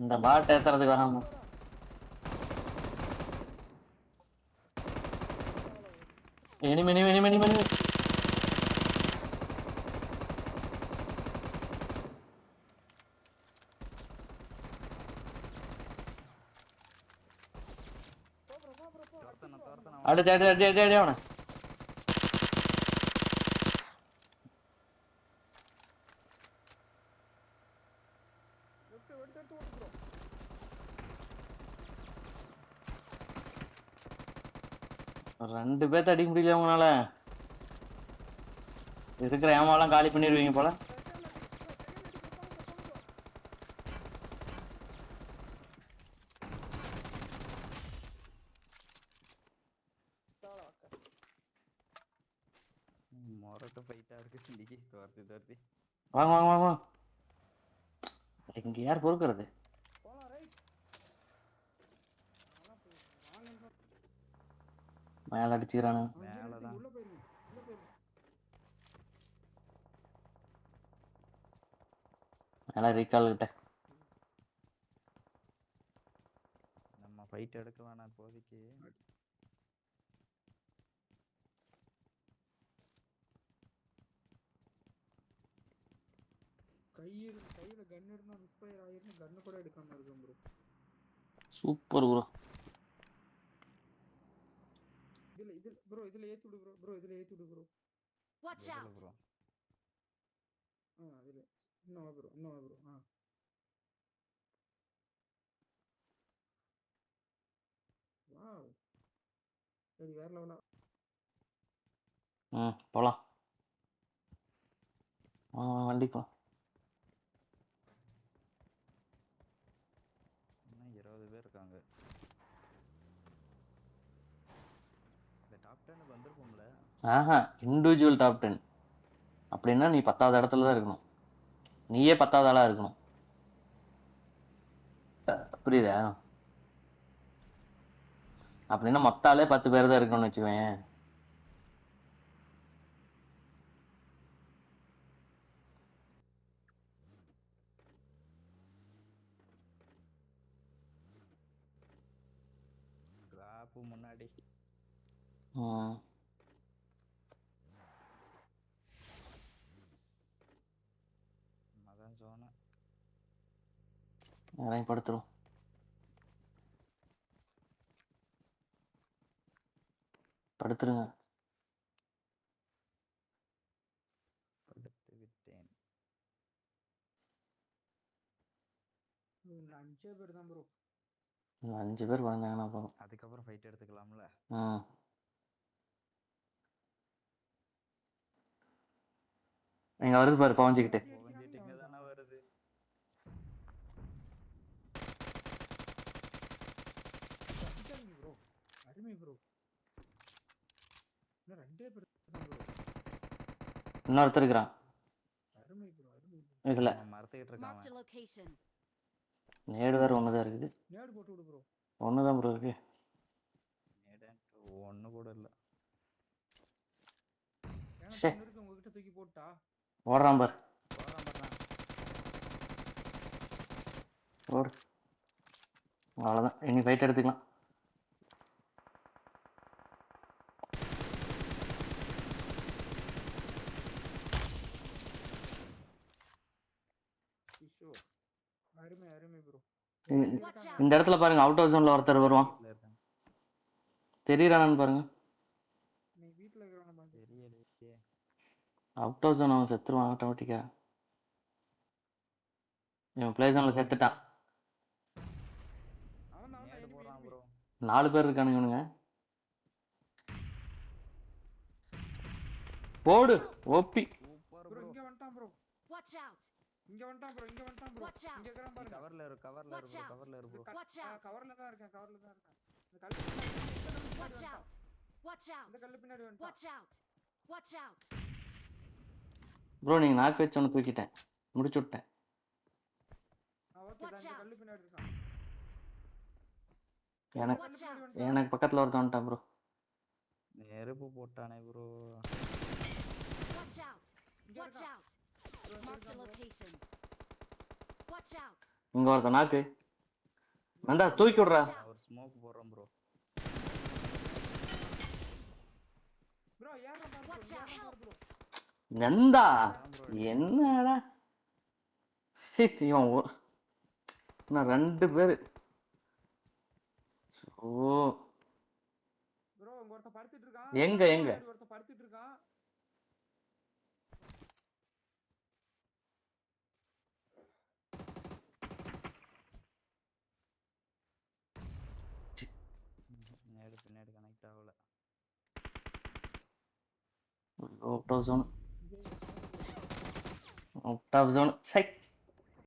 இந்த பாட் ஏத்துறதுக்கு வராம. எனிமி. அடி அவனை. ரெண்டு பேர்த்த அடிக்க முடியல உங்களால. இருக்கிற ஏமாவெல்லாம் காலி பண்ணிடுவீங்க போல. வாங்க. இங்க யார் பொறுக்கிறது? மேல அடிச்சுக்கிறானு. மேல ரீகால் கிட்ட. நம்ம ஃபைட் எடுக்க வேணாம் இப்போதைக்கு. கையில கன் இருந்தா மிஸ்ஃபயர் ஆயிருந்தா கன் கூட எடுக்காம இருக்கும் ப்ரோ. Super bro. இதுல ஏத்தி விடு ப்ரோ. Watch out bro. அதுல இன்னும் ப்ரோ. வாவ். சரி வேற லெவலா. போலாம். வண்டிப்பா. இன்னும் 20 பேர் இருக்காங்க. இந்த டாப் 10க்கு வந்திருப்போம்ல. இண்டிவிஜுவல் டாப் 10 அப்படின்னா நீ 10வது இடத்துல தான் இருக்கணும். நீயே 10வது ஆளா இருக்கணும். புரியுதா? அப்படின்னா மொத்தாலே 10 பேர் தான் இருக்கணும்னு வச்சுக்கவேன். டிராப் முன்னாடி. மகன் சோனா. யாரையும் படுத்துரும். படுத்துருங்க. படுத்து விட்டேன். 5 பேர் தான் ப்ரோ. 5 பேர் வந்தாங்கன்னா போதும். அதுக்கப்புறம் ஃபைட் எடுத்துக்கலாம்ல. இங்க வருது பாரு பவஞ்சிக்கிட்டு. இங்க தானே வருது. ப்ரோ அருமை ப்ரோ. இன்னும் 2 பேர் தான் ப்ரோ. இன்னொருத்தர் இருக்கிறான். அருமை ப்ரோ. இதுல மரத்துக்கிட்டு இருக்கான். Marked a location. நேடு வேற ஒண்ணுதான் இருக்குது. நேடு போட்டு விடு ப்ரோ. ஒண்ணுதான் ப்ரோ இருக்கு. நேடு ஒண்ணு கூட இல்ல. ஏன்னா இருக்கு உங்ககிட்ட தூக்கி போட்டா. ஓடுறான் பாரு. ஓடு. அவ்வளவுதான். இனி ஃபைட் எடுத்துக்கலாம். அருமை ப்ரோ. இந்த இடத்துல பாருங்க அவுட் ஆஃப் ஜோன்ல ஒருத்தர் வருவான். தெரியறானு பாருங்க. நீ வீட்ல இருக்கறவன பாரு. தெரியலையே. அவுட் ஆஃப் ஜோன் அவன் செத்துருவான் ஆட்டோமேட்டிக்கா. இவன் பிளே ஜோன்ல செத்துட்டான். அவன் போறான் ப்ரோ. 4 பேர் இருக்கானுங்க. போடு ஓபி. Super bro. இங்க வந்துட்டான் ப்ரோ. Watch out. இங்க வந்துட்டான் ப்ரோ. இங்க இருக்கறான் பாருங்க. கவர்ல இரு ப்ரோ. கவர்ல தான் இருக்கேன். Watch out. இந்த கல்லு பின்னாடி வந்துட்டான். Watch out. ப்ரோ நீங்க நாக் வெச்சு ஒன்னு தூக்கிட்டேன். முடிச்சு விட்டேன். ஓகே தான். இந்த கல்லு பின்னாடி இருக்கான். எனக்கு பக்கத்துல ஒருத்தன் வந்துட்டான் ப்ரோ. நெருப்பு போட்டானே bro. Watch out. Mark the location. Watch out. இங்க ஒருத்த நாக்கு. நந்தா தூக்கி விடுறா. Watch out. ஒரு ஸ்மோக் போடுறோம் ப்ரோ. ப்ரோ ஏறணும் பாரு bro, Watch out, ஏறணும் help. பாரு bro. நந்தா அதான் bro என்னடா shit, இவன் இன்னும் 2 பேரு. ஓ ப்ரோ இங்க ஒருத்தன் படுத்துட்டு இருக்கான். எங்க எங்க ஒருத்தன் படுத்துட்டு இருக்கான். நேடு பின்னாடி கனெக்ட் ஆகல. Out of zone. Out of zone. Psi